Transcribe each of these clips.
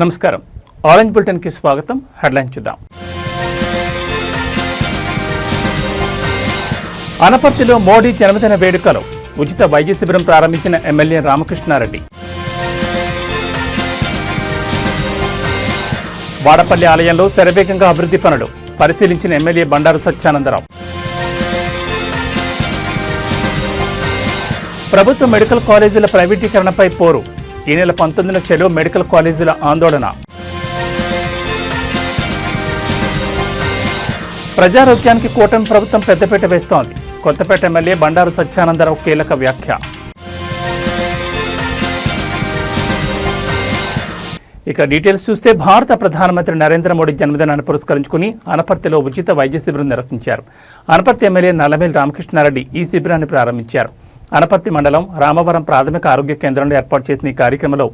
నమస్కారం. Orange bulletin కి స్వాగతం. హెడ్లైన్ చూద్దాం. అనపర్తిలో మోడీ జన్మదిన వేడుకలు, ఉచిత వైద్య శిబిరం ప్రారంభించిన ఎమ్మెల్యే రామకృష్ణారెడ్డి. వాడపల్లి ఆలయంలో శరవేగంగా అభివృద్ధి పనులు పరిశీలించిన ఎమ్మెల్యే బండారు సత్యానందరావు. ప్రభుత్వ మెడికల్ కాలేజీల ప్రైవేటీకరణపై పోరు, ఈ నెల 19న చెలో మెడికల్ కాలేజీల ఆందోళన. ప్రజారోగ్యానికి కూటమి ప్రభుత్వం పెద్దపీట వేస్తోంది, కొత్తపేట ఎమ్మెల్యే బండారు సత్యానందరావు కీలక వ్యాఖ్య. ఇక డీటెయిల్స్ చూస్తే, భారత ప్రధానమంత్రి నరేంద్ర మోడీ జన్మదినాన్ని పురస్కరించుకుని అనపర్తిలో ఉచిత వైద్య శిబిరం నిర్వహించారు. అనపర్తి ఎమ్మెల్యే నల్లమేలి రామకృష్ణారెడ్డి ఈ శిబిరాన్ని ప్రారంభించారు. అనపర్తి మండలం రామవరం ప్రాథమిక ఆరోగ్య కేంద్రంలో ఏర్పాటు చేసిన ఈ కార్యక్రమంలో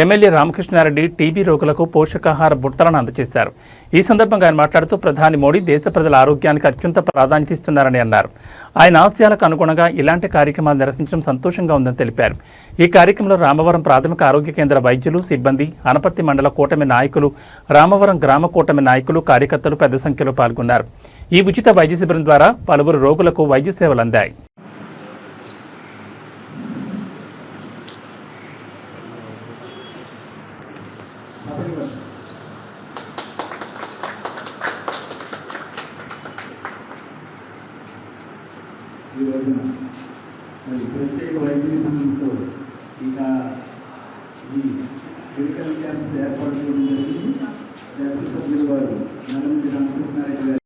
ఎమ్మెల్యే రామకృష్ణారెడ్డి టీబీ రోగులకు పోషకాహార బుట్టలను అందజేశారు. ఈ సందర్భంగా ఆయన మాట్లాడుతూ, ప్రధాని మోడీ దేశ ప్రజల ఆరోగ్యానికి అత్యంత ప్రాధాన్యత ఇస్తున్నారని అన్నారు. ఆయన ఆశయాలకు అనుగుణంగా ఇలాంటి కార్యక్రమాలు నిర్వహించడం సంతోషంగా ఉందని తెలిపారు. ఈ కార్యక్రమంలో రామవరం ప్రాథమిక ఆరోగ్య కేంద్ర వైద్యులు, సిబ్బంది, అనపర్తి మండల కూటమి నాయకులు, రామవరం గ్రామ కూటమి నాయకులు, కార్యకర్తలు పెద్ద సంఖ్యలో పాల్గొన్నారు. ఈ ఉచిత వైద్య శిబిరం ద్వారా పలువురు రోగులకు వైద్య సేవలు అందాయి. ఈ రోజున ప్రత్యేక వైద్య నిపుణులతో ఇంకా ఈ మెడికల్ క్యాంప్ ఏర్పాటు చేయడం జరిగింది. శాసనసభ్యుల వారు నల్లమేలి రామకృష్ణారెడ్డి గారు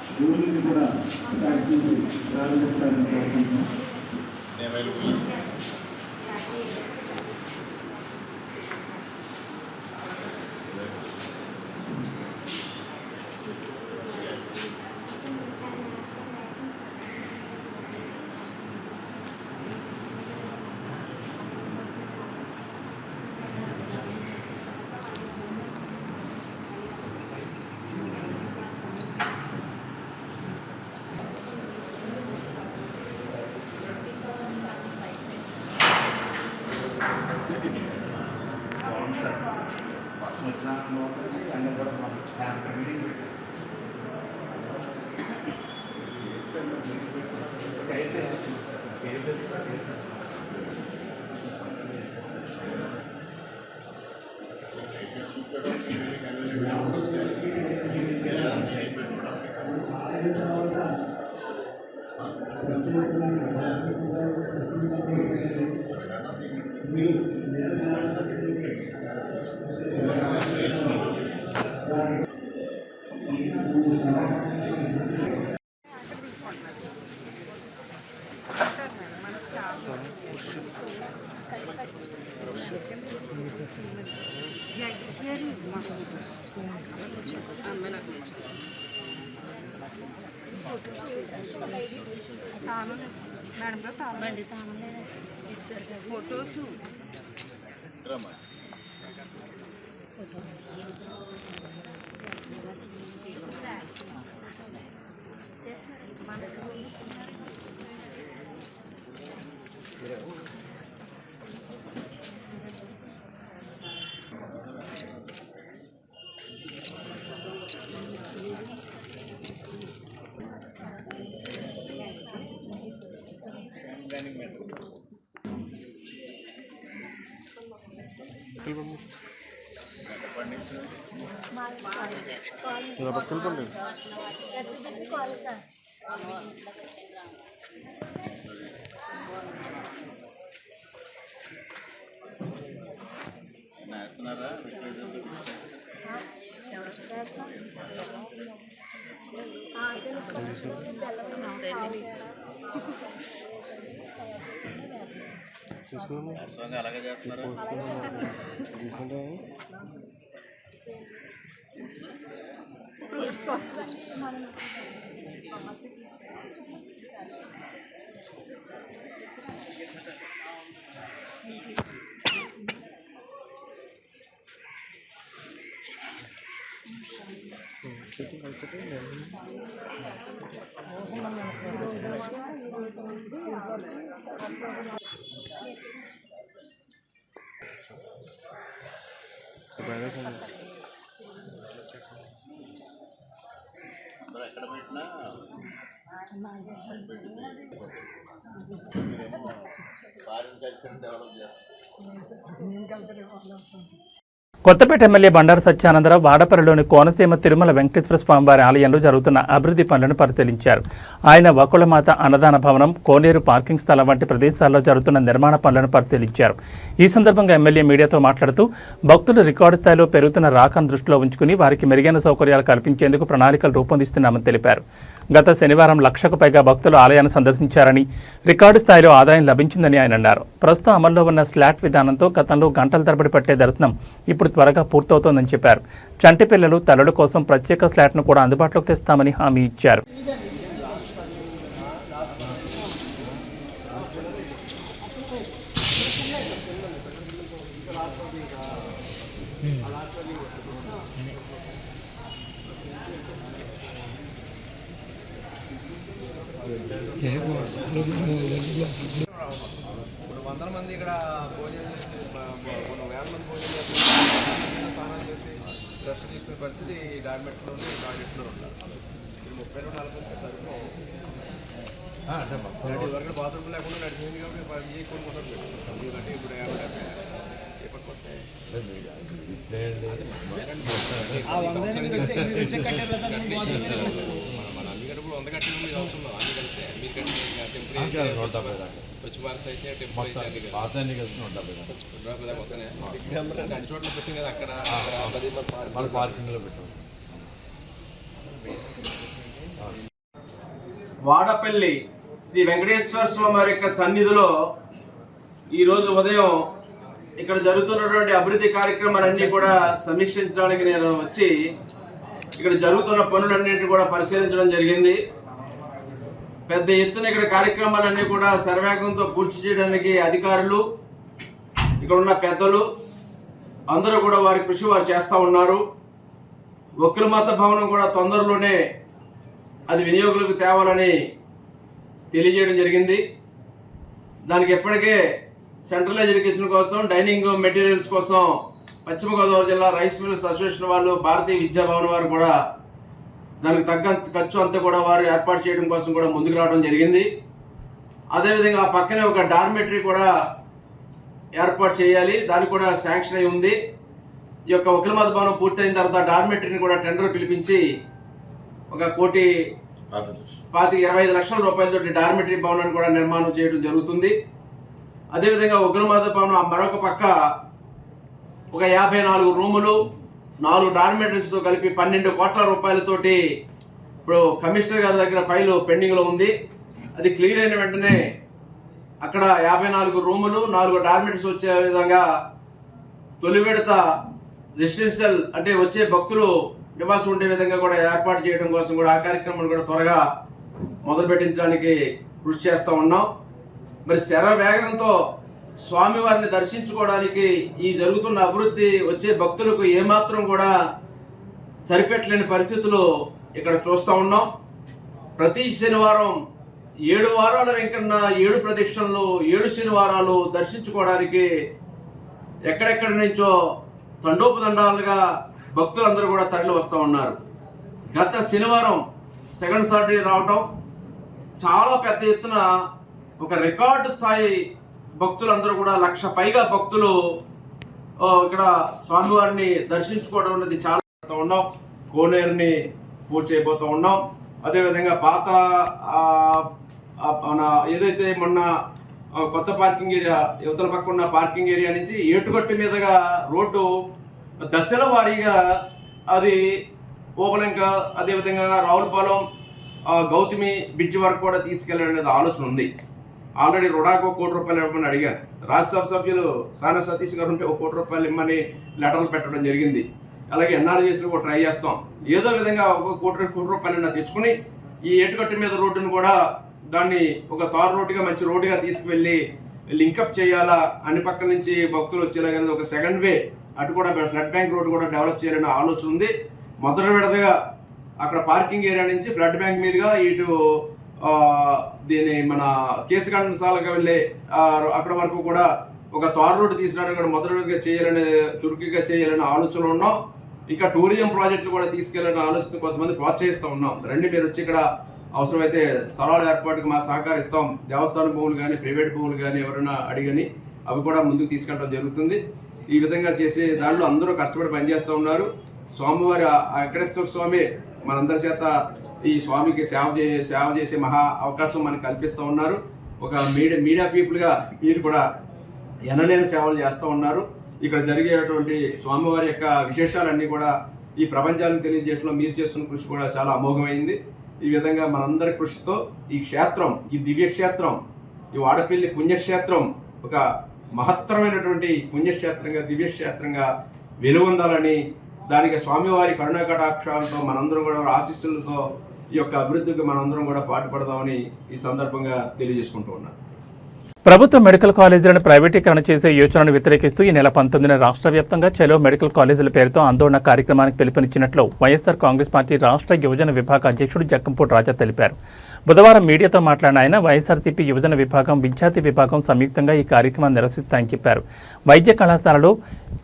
స్కూల్ని కూడా ప్రారంభించాలని కోరుకుంటున్నాం. ఫోటోస్ అలాగే చేస్తున్నారు. ఎక్కడ పెట్టినా ఫారిన్ కల్చర్ డెవలప్ చేస్తాం. కొత్తపేట ఎమ్మెల్యే బండారు సత్యానందరావు వాడపల్లిలోని కోనసీమ తిరుమల వెంకటేశ్వర స్వామివారి ఆలయంలో జరుగుతున్న అభివృద్ధి పనులను పరిశీలించారు. ఆయన వకుళమాత అన్నదాన భవనం, కోనేరు పార్కింగ్ స్థలం వంటి ప్రదేశాల్లో జరుగుతున్న నిర్మాణ పనులను పరిశీలించారు. ఈ సందర్భంగా ఎమ్మెల్యే మీడియాతో మాట్లాడుతూ భక్తులు రికార్డు స్థాయిలో పెరుగుతున్న రాకను దృష్టిలో ఉంచుకుని వారికి మెరుగైన సౌకర్యాలు కల్పించేందుకు ప్రణాళికలు రూపొందిస్తున్నామని తెలిపారు. గత శనివారం 1,00,000కు పైగా భక్తులు ఆలయాన్ని సందర్శించారని, రికార్డు స్థాయిలో ఆదాయం లభించిందని ఆయన అన్నారు. ప్రస్తుతం అమల్లో ఉన్న స్లాట్ విధానంతో గతంలో గంటల తరబడి పట్టే దర్శనం ఇప్పుడు త్వరగా పూర్తవుతోందని చెప్పారు. చంటి పిల్లలు, తల్లుల కోసం ప్రత్యేక స్లాట్ను కూడా అందుబాటులోకి తెస్తామని హామీ ఇచ్చారు. ఇప్పుడు 100 మంది ఇక్కడ భోజనం చేసి 1,000 మంది భోజనం చేసి స్నానాలు చేసి రెస్ట్ తీసుకునే పరిస్థితి డార్మెట్లో టాయిలెట్లో ఉంటారు. ఇప్పుడు 30-40 సరిపో వరకు బాత్రూమ్ లేకుండా నడిచింది కాబట్టి పని కొనుక్కుంటారు. ఎందుకంటే ఇప్పుడు 50 ఏ పక్క వస్తాయి మన అన్ని గడుపులు 100 కట్టిన మీరు అవుతున్నాం. అన్ని కలిస్తే మీరు కట్టిన టెంపరీ వచ్చి భారత్ అయితే టెంపరీ అన్ని కలిసి 170 దాకా వస్తానే. అన్ని చోట్ల పెట్టింది కదా, అక్కడ పార్కింగ్లో పెట్టాం. వాడపల్లి శ్రీ వెంకటేశ్వర స్వామి వారి యొక్క సన్నిధిలో ఈరోజు ఉదయం ఇక్కడ జరుగుతున్నటువంటి అభివృద్ధి కార్యక్రమాలన్నీ కూడా సమీక్షించడానికి నేను వచ్చి ఇక్కడ జరుగుతున్న పనులన్నింటినీ కూడా పరిశీలించడం జరిగింది. పెద్ద ఎత్తున ఇక్కడ కార్యక్రమాలన్నీ కూడా శరవేగంతో పూర్తి చేయడానికి అధికారులు, ఇక్కడ ఉన్న పెద్దలు అందరూ కూడా వారి కృషి వారు చేస్తూ ఉన్నారు. వకుళమాత భవనం కూడా తొందరలోనే అది వినియోగులకు తేవాలని తెలియజేయడం జరిగింది. దానికి ఎప్పటికే సెంట్రలైజ్ ఎడ్యుకేషన్ కోసం, డైనింగ్ మెటీరియల్స్ కోసం పశ్చిమ గోదావరి జిల్లా రైస్ మిల్స్ అసోసియేషన్ వాళ్ళు, భారతీయ విద్యాభవన్ వారు కూడా దానికి తగ్గంత ఖర్చు అంతా కూడా వారు ఏర్పాటు చేయడం కోసం కూడా ముందుకు రావడం జరిగింది. అదేవిధంగా ఆ పక్కనే ఒక డార్మెటరీ కూడా ఏర్పాటు చేయాలి, దానికి కూడా శాంక్షన్ అయి ఉంది. ఈ యొక్క వకుళమాత భవనం పూర్తయిన తర్వాత డార్మెటరీని కూడా టెండర్ పిలిపించి 1,25 లక్షల రూపాయలతో డార్మెటరీ భవనాన్ని కూడా నిర్మాణం చేయడం జరుగుతుంది. అదేవిధంగా వకుళమాత భవనం మరొక పక్క ఒక 54 రూములు, 4 డార్మెటరీస్తో కలిపి 12 కోట్ల రూపాయలతోటి ఇప్పుడు కమిషనర్ గారి దగ్గర ఫైలు పెండింగ్లో ఉంది. అది క్లియర్ అయిన వెంటనే అక్కడ 54 రూములు, 4 డార్మెటరీస్ వచ్చే విధంగా తొలి విడత రెసిడెన్షియల్ అంటే వచ్చే భక్తులు నివాసం ఉండే విధంగా కూడా ఏర్పాటు చేయడం కోసం కూడా ఆ కార్యక్రమాన్ని కూడా త్వరగా మొదలు పెట్టించడానికి కృషి చేస్తూ ఉన్నాం. మరి శరవేగంతో స్వామివారిని దర్శించుకోవడానికి ఈ జరుగుతున్న అభివృద్ధి వచ్చే భక్తులకు ఏమాత్రం కూడా సరిపెట్టలేని పరిస్థితులు ఇక్కడ చూస్తూ ఉన్నాం. ప్రతి శనివారం 7 వారాల వెంకన్న 7 ప్రదక్షిణలు, 7 శనివారాలు దర్శించుకోవడానికి ఎక్కడెక్కడి నుంచో తండోపదండాలుగా భక్తులందరూ కూడా తరలి వస్తూ ఉన్నారు. గత శనివారం సెకండ్ సాటర్డే రావటం చాలా పెద్ద ఎత్తున ఒక రికార్డు స్థాయి భక్తులందరూ కూడా 1,00,000 పైగా భక్తులు ఇక్కడ స్వామివారిని దర్శించుకోవడం అనేది చాలా ఉన్నాం. కోనేరుని పూర్తి చేయబోతూ ఉన్నాం. అదేవిధంగా పాత మన ఏదైతే మొన్న కొత్త పార్కింగ్ ఏరియా, యువతల పక్క ఉన్న పార్కింగ్ ఏరియా నుంచి ఏటుగట్టు మీదుగా రోడ్డు దశల వారీగా అది ఓపలంక, అదేవిధంగా రావులపాలెం, గౌతమి బ్రిడ్జ్ వరకు కూడా తీసుకెళ్ళాలనేది ఆలోచన ఉంది. ఆల్రెడీ రుడాకు 1 కోటి రూపాయలు ఇవ్వమని అడిగాను. రాజ్యసభ సభ్యులు సానా సతీష్ గారు ఉంటే 1 కోటి రూపాయలు ఇమ్మని లెటర్లు పెట్టడం జరిగింది. అలాగే ఎన్ఆర్జీఎస్లో కూడా ట్రై చేస్తాం. ఏదో విధంగా ఒక కోటి రూపాయలైనా తెచ్చుకుని ఈ ఏటుగట్టు మీద రోడ్డును కూడా దాన్ని ఒక తారు రోడ్డుగా మంచి రోడ్డుగా తీసుకువెళ్ళి లింకప్ చేయాలా, అన్ని పక్కల నుంచి భక్తులు వచ్చేలాగా ఒక సెకండ్ వే అటు కూడా ఫ్లడ్ బ్యాంక్ రోడ్డు కూడా డెవలప్ చేయాలనే ఆలోచన ఉంది. మొదటి విడతగా అక్కడ పార్కింగ్ ఏరియా నుంచి ఫ్లడ్ బ్యాంక్ మీదుగా ఇటు దీని మన కేసుగండసాలకు వెళ్ళే అక్కడ వరకు కూడా ఒక తారు రోడ్డు తీసుకురావడానికి కూడా మొదటి విడతగా చేయాలనే చురుకుగా చేయాలనే ఆలోచన ఉన్నాం. ఇంకా టూరిజం ప్రాజెక్టులు కూడా తీసుకెళ్లాలనే ఆలోచన కొంతమంది ప్రోత్సహిస్తూ ఉన్నాం. రండి మీరు వచ్చి ఇక్కడ అవసరమైతే స్థలాల ఏర్పాటుకు మా సహకరిస్తాం. దేవస్థానం భూములు కానీ ప్రైవేట్ భూములు కానీ ఎవరైనా అడిగని అవి కూడా ముందుకు తీసుకెళ్ళడం జరుగుతుంది. ఈ విధంగా చేసే దాంట్లో అందరూ కష్టపడి పనిచేస్తూ ఉన్నారు. స్వామివారి వెంకటేశ్వర స్వామి మనందరి చేత ఈ స్వామికి సేవ చేసే మహా అవకాశం మనకు కల్పిస్తూ ఉన్నారు. ఒక మీడియా పీపుల్గా మీరు కూడా ఎనలేని సేవలు చేస్తూ ఉన్నారు. ఇక్కడ జరిగేటువంటి స్వామివారి యొక్క విశేషాలన్నీ కూడా ఈ ప్రపంచానికి తెలియజేయడంలో మీరు చేస్తున్న కృషి కూడా చాలా అమోఘమైంది. ఈ విధంగా మనందరి కృషితో ఈ క్షేత్రం, ఈ దివ్యక్షేత్రం, ఈ వాడపల్లి పుణ్యక్షేత్రం ఒక మహత్తరమైనటువంటి పుణ్యక్షేత్రంగా దివ్యక్షేత్రంగా వెలుగొందాలని, దానికి స్వామివారి కరుణా కటాక్షాలతో మనందరం కూడా ఆశీస్సులతో ఈ యొక్క అభివృద్ధికి మనందరం కూడా పాటుపడదామని ఈ సందర్భంగా తెలియజేసుకుంటూ ఉన్నాను. ప్రభుత్వ మెడికల్ కాలేజీలను ప్రైవేటీకరణ చేసే యోచనను వ్యతిరేకిస్తూ ఈ నెల 19న రాష్ట్ర వ్యాప్తంగా చలో మెడికల్ కాలేజీల పేరుతో ఆందోళన కార్యక్రమానికి పిలుపునిచ్చినట్లు వైఎస్ఆర్ కాంగ్రెస్ పార్టీ రాష్ట్ర యువజన విభాగ అధ్యక్షుడు జక్కంపూడి రాజా తెలిపారు. బుధవారం మీడియాతో మాట్లాడిన ఆయన వైఎస్ఆర్సీపీ యువజన విభాగం, విద్యార్థి విభాగం సంయుక్తంగా ఈ కార్యక్రమాన్ని నిర్వహిస్తాయని చెప్పారు. వైద్య కళాశాలలో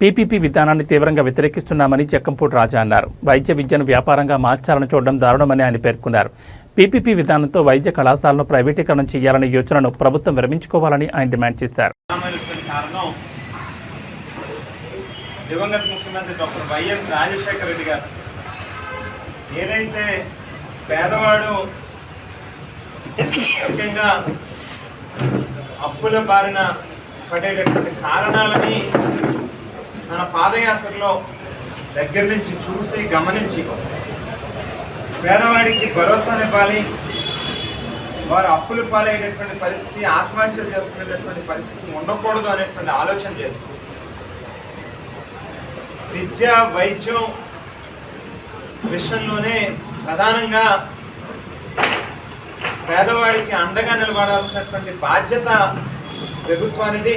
పీపీపీ విధానాన్ని తీవ్రంగా వ్యతిరేకిస్తున్నామని జక్కంపూడి రాజా అన్నారు. వైద్య విద్యను వ్యాపారంగా మార్చాలని చూడడం దారుణమని ఆయన పేర్కొన్నారు. పీపీపీ విధానంతో వైద్య కళాశాలను ప్రైవేటీకరణ చేయాలనే యోచనను ప్రభుత్వం విరమించుకోవాలని ఆయన డిమాండ్ చేశారు. కారణం దివంగత ముఖ్యమంత్రి డాక్టర్ వైఎస్ రాజశేఖర రెడ్డి గారు ఏదైతే పేదవాడు ముఖ్యంగా అప్పుల బారిన పడేటటువంటి కారణాలని తన పాదయాత్రలో దగ్గర నుంచి చూసి గమనించి పేదవాడికి భరోసానివ్వాలి, వారు అప్పులు పాలయ్యేటటువంటి పరిస్థితి, ఆత్మహత్యలు చేసుకునేటటువంటి పరిస్థితి ఉండకూడదు అనేటువంటి ఆలోచన చేస్తుంది. విద్య, వైద్యం విషయంలోనే ప్రధానంగా పేదవాడికి అండగా నిలబడాల్సినటువంటి బాధ్యత ప్రభుత్వానిది.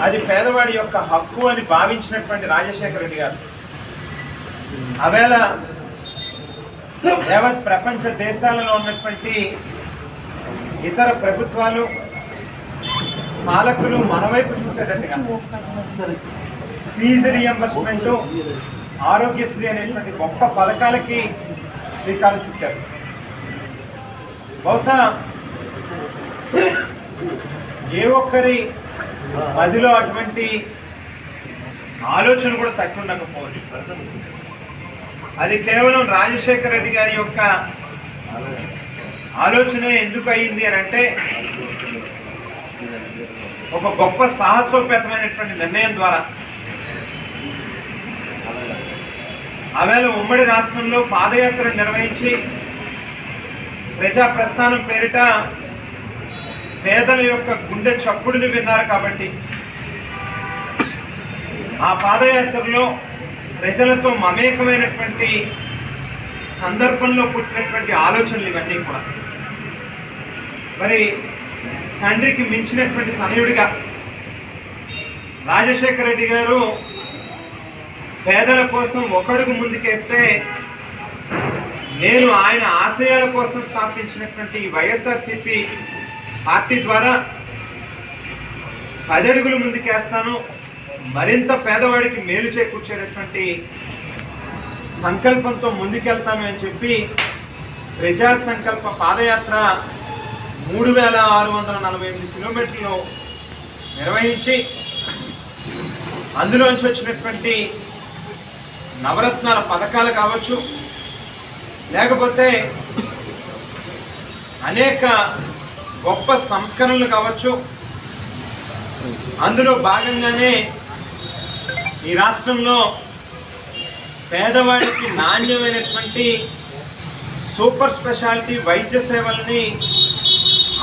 అది పేదవాడి యొక్క హక్కు అని భావించినటువంటి రాజశేఖర రెడ్డి గారు ఆవేళ యావత్ ప్రపంచ దేశాలలో ఉన్నటువంటి ఇతర ప్రభుత్వాలు, పాలకులు మన వైపు చూసేటట్టుగా ఫీజు రియంబర్స్మెంట్, ఆరోగ్యశ్రీ అనేటువంటి గొప్ప పథకాలకి శ్రీకారం చుట్టారు. బహుశా ఏ ఒక్కరి మదిలో అటువంటి ఆలోచన కూడా తక్కువ ఉండకపోవచ్చు. అది కేవలం రాజశేఖర రెడ్డి గారి యొక్క ఆలోచనే ఎందుకు అయింది అని అంటే ఒక గొప్ప సాహసోపేతమైనటువంటి నిర్ణయం ద్వారా ఆవేళ ఉమ్మడి రాష్ట్రంలో పాదయాత్ర నిర్వహించి ప్రజా ప్రస్థానం పేరిట పేదల యొక్క గుండె చప్పుడుని విన్నారు. కాబట్టి ఆ పాదయాత్రలో ప్రజలతో మమేకమైనటువంటి సందర్భంలో పుట్టినటువంటి ఆలోచనలు ఇవన్నీ కూడా మరి తండ్రికి మించినటువంటి తనయుడిగా రాజశేఖర రెడ్డి గారు పేదల కోసం ఒకడుగు ముందుకేస్తే నేను ఆయన ఆశయాల కోసం స్థాపించినటువంటి వైఎస్ఆర్సీపీ పార్టీ ద్వారా 10 అడుగులు ముందుకేస్తాను, మరింత పేదవాడికి మేలు చేకూర్చేటటువంటి సంకల్పంతో ముందుకెళ్తాను అని చెప్పి ప్రజా సంకల్ప పాదయాత్ర 3648 కిలోమీటర్లు నిర్వహించి అందులోంచి వచ్చినటువంటి నవరత్నాల పథకాలు కావచ్చు, లేకపోతే అనేక గొప్ప సంస్కరణలు కావచ్చు, అందులో భాగంగానే ఈ రాష్ట్రంలో పేదవాడికి నాణ్యమైనటువంటి సూపర్ స్పెషాలిటీ వైద్య సేవల్ని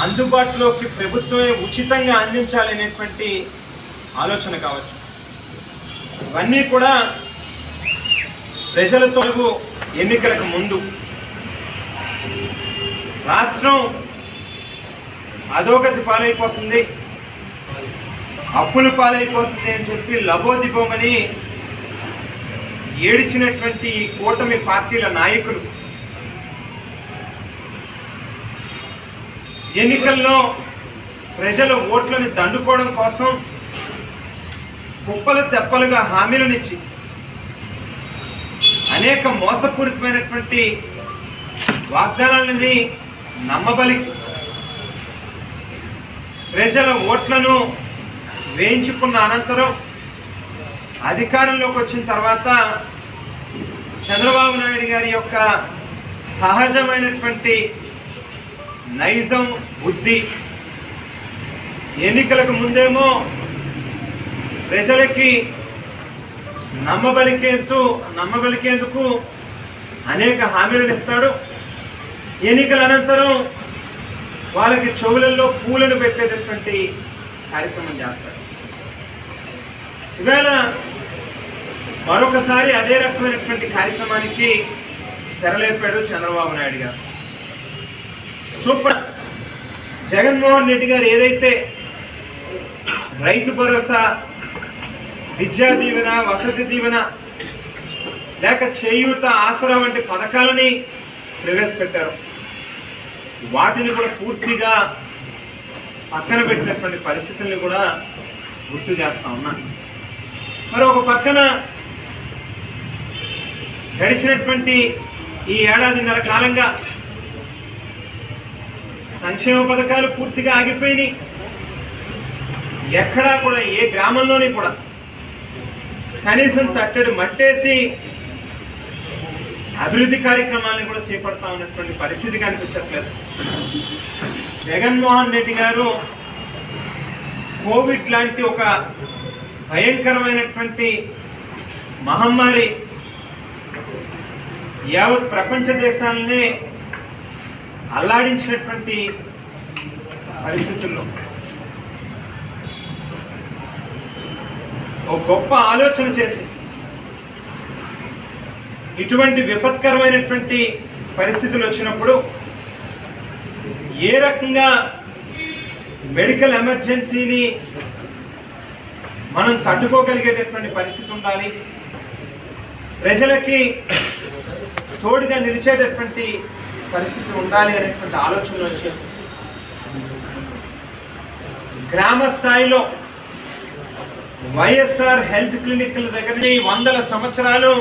అందుబాటులోకి ప్రభుత్వమే ఉచితంగా అందించాలనేటువంటి ఆలోచన కావచ్చు, ఇవన్నీ కూడా ప్రజలతో ఎన్నికలకు ముందు రాష్ట్రం అధోగతి పాలైపోతుంది, అప్పులు పాలైపోతుంది అని చెప్పి లబోదిబోమని ఏడిచినటువంటి ఈ కూటమి పార్టీల నాయకులు ఎన్నికల్లో ప్రజల ఓట్లను దండుకోవడం కోసం కుప్పలు తెప్పలుగా హామీలనిచ్చి అనేక మోసపూరితమైనటువంటి వాగ్దానాలని నమ్మబలి ప్రజల ఓట్లను వేయించుకున్న అనంతరం అధికారంలోకి వచ్చిన తర్వాత చంద్రబాబు నాయుడు గారి యొక్క సహజమైనటువంటి నైజం బుద్ధి ఎన్నికలకు ముందేమో ప్రజలకి నమ్మబలికేందుకు అనేక హామీలను ఇస్తాడు. ఎన్నికల అనంతరం వాళ్ళకి చెవులలో పూలను పెట్టేటటువంటి కార్యక్రమం చేస్తాడు. ఇవాళ మరొకసారి అదే రకమైనటువంటి కార్యక్రమానికి తెరలేపాడు చంద్రబాబు నాయుడు గారు. సూపర్. జగన్మోహన్ రెడ్డి గారు ఏదైతే రైతు భరోసా, విద్యా దీవెన, వసతి దీవెన, లేక చేయూత, ఆసరా వంటి పథకాలని ప్రవేశపెట్టారు, వాటిని కూడా పూర్తిగా పక్కన పెట్టినటువంటి పరిస్థితుల్ని కూడా గుర్తు చేస్తా ఉన్నా. మరి ఒక పక్కన గడిచినటువంటి ఈ ఏడాదిన్నర కాలంగా సంక్షేమ పథకాలు పూర్తిగా ఆగిపోయినాయి. ఎక్కడా కూడా ఏ గ్రామంలోని కూడా కనీసం తట్టడి మట్టేసి అభివృద్ధి కార్యక్రమాలను కూడా చేపడతా ఉన్నటువంటి పరిస్థితి కనిపించట్లేదు. జగన్మోహన్ రెడ్డి గారు కోవిడ్ లాంటి ఒక భయంకరమైనటువంటి మహమ్మారి యావత్ ప్రపంచ దేశాలనే అల్లాడించినటువంటి పరిస్థితుల్లో ఒక గొప్ప ఆలోచన చేసి ఇటువంటి విపత్కరమైనటువంటి పరిస్థితులు వచ్చినప్పుడు ఏ రకంగా మెడికల్ ఎమర్జెన్సీని మనం తట్టుకోగలిగేటటువంటి పరిస్థితి ఉండాలి, ప్రజలకి తోడుగా నిలిచేటటువంటి పరిస్థితి ఉండాలి అనేటువంటి ఆలోచనలు వచ్చాయి. గ్రామ స్థాయిలో వైఎస్ఆర్ హెల్త్ క్లినిక్ల దగ్గర 100 సంవత్సరాలు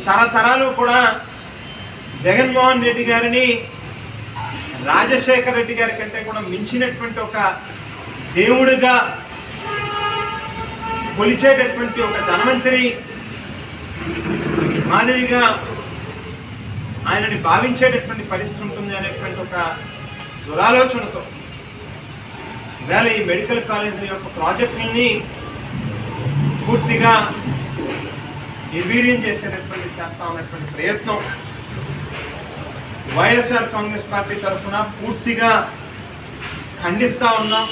తరతరాలు కూడా జగన్మోహన్ రెడ్డి గారిని రాజశేఖర రెడ్డి గారి కంటే కూడా మించినటువంటి ఒక దేవుడిగా కొలిచేటటువంటి ఒక ధనవంతరి మాదిరిగా ఆయనని భావించేటటువంటి పరిస్థితి ఉంటుంది అనేటువంటి ఒక దురాలోచనతో ఇవాళ ఈ మెడికల్ కాలేజీల యొక్క ప్రాజెక్టులని పూర్తిగా నిర్వీర్యం చేస్తా ఉన్నటువంటి ప్రయత్నం వైఎస్ఆర్ కాంగ్రెస్ పార్టీ తరఫున పూర్తిగా ఖండిస్తూ ఉన్నాం,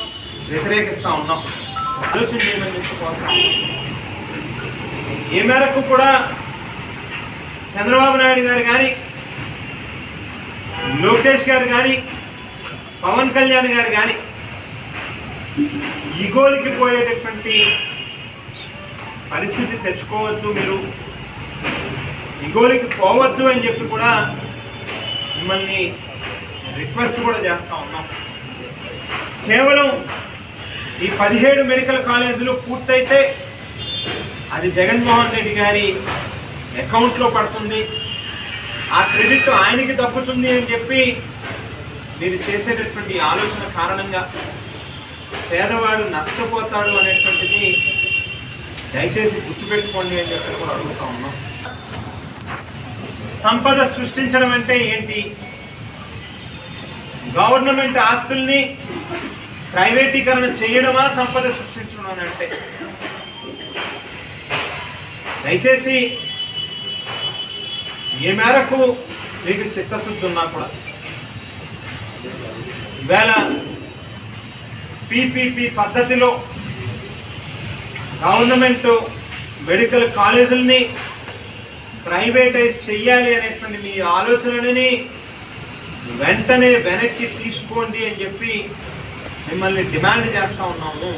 వ్యతిరేకిస్తూ ఉన్నాం. ఆలోచన చేయమని చెప్పుకోవాలి. ఏ మేరకు కూడా చంద్రబాబు నాయుడు గారు కానీ, లోకేష్ గారు కానీ, పవన్ కళ్యాణ్ గారు కానీ ఈగోలకి పోయేటటువంటి పరిస్థితి తెచ్చుకోవద్దు, మీరు ఈగోలకి పోవద్దు అని చెప్పి కూడా మిమ్మల్ని రిక్వెస్ట్ కూడా చేస్తూ ఉన్నాం. కేవలం ఈ 17 మెడికల్ కాలేజీలు పూర్తయితే అది జగన్మోహన్ రెడ్డి గారి అకౌంట్లో పడుతుంది, ఆ క్రెడిట్ ఆయనకి దక్కుతుంది అని చెప్పి మీరు చేసేటటువంటి ఆలోచన కారణంగా పేదవాడు నష్టపోతాడు అనేటువంటిది దయచేసి గుర్తుపెట్టుకోండి అని చెప్పి కూడా అడుగుతా ఉన్నాం. సంపద సృష్టించడం అంటే ఏంటి? గవర్నమెంట్ ఆస్తుల్ని ప్రైవేటీకరణ చేయడమా సంపద సృష్టించడం అని అంటే? దయచేసి ఏ మేరకు మీకు చిత్తశుద్ధి ఉన్నా కూడా ఈవేళ పీపీపీ పద్ధతిలో గవర్నమెంట్ మెడికల్ కాలేజీలని ప్రైవేటైజ్ చెయ్యాలి అనేటువంటి మీ ఆలోచనని వెంటనే వెనక్కి తీసుకోండి అని చెప్పి మిమ్మల్ని డిమాండ్ చేస్తూ ఉన్నాము.